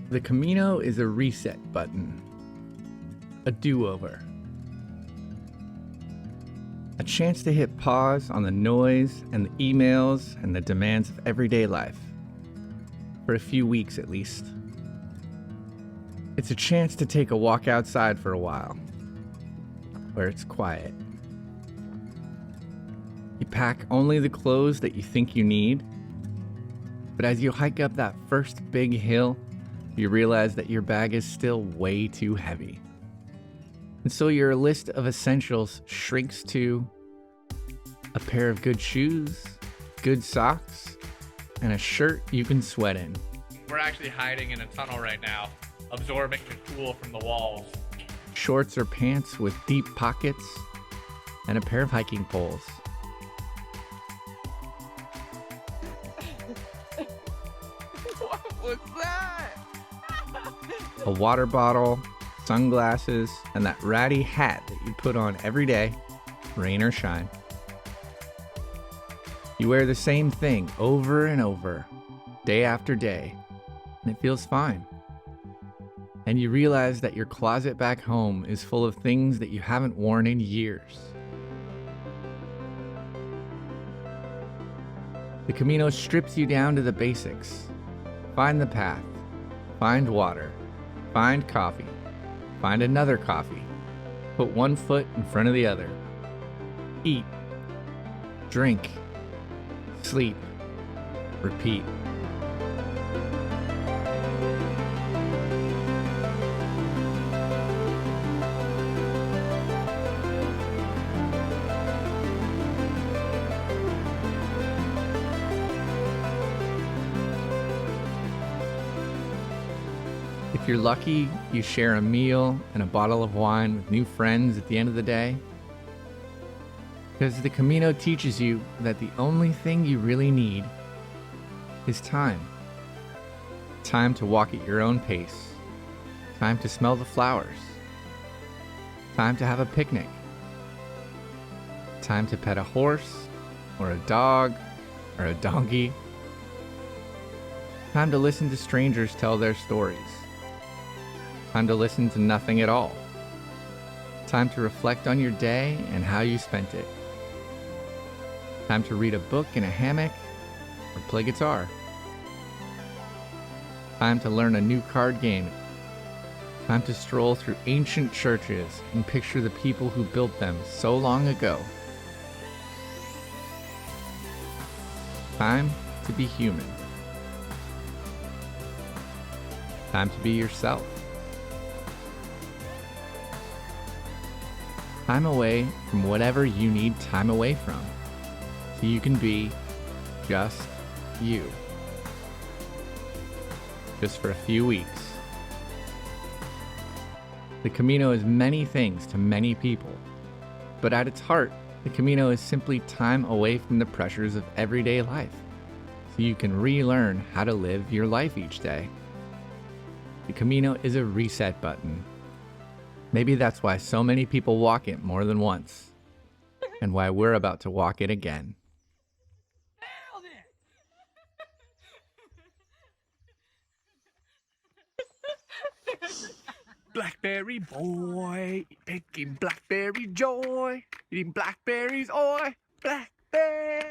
The Camino is a reset button, a do-over, a chance to hit pause on the noise and the emails and the demands of everyday life, for a few weeks at least. It's a chance to take a walk outside for a while, where it's quiet. You pack only the clothes that you think you need, but as you hike up that first big hill, you realize that your bag is still way too heavy. And so your list of essentials shrinks to a pair of good shoes, good socks, and a shirt you can sweat in. We're actually hiding in a tunnel right now, absorbing the cool from the walls. Shorts or pants with deep pockets, and a pair of hiking poles. What was that? A water bottle, sunglasses, and that ratty hat that you put on every day, rain or shine. You wear the same thing over and over, day after day, and it feels fine. And you realize that your closet back home is full of things that you haven't worn in years. The Camino strips you down to the basics. Find the path, find water, find coffee, find another coffee, put one foot in front of the other, eat, drink, sleep, repeat. If you're lucky, you share a meal and a bottle of wine with new friends at the end of the day. Because the Camino teaches you that the only thing you really need is time. Time to walk at your own pace. Time to smell the flowers. Time to have a picnic. Time to pet a horse, or a dog, or a donkey. Time to listen to strangers tell their stories. Time to listen to nothing at all. Time to reflect on your day and how you spent it. Time to read a book in a hammock or play guitar. Time to learn a new card game. Time to stroll through ancient churches and picture the people who built them so long ago. Time to be human. Time to be yourself. Time away from whatever you need time away from, so you can be just you. Just for a few weeks. The Camino is many things to many people, but at its heart, the Camino is simply time away from the pressures of everyday life, so you can relearn how to live your life each day. The Camino is a reset button. Maybe that's why so many people walk it more than once, and why we're about to walk it again. Nailed it! Blackberry boy, picking blackberry joy, eating blackberries, oi, blackberry.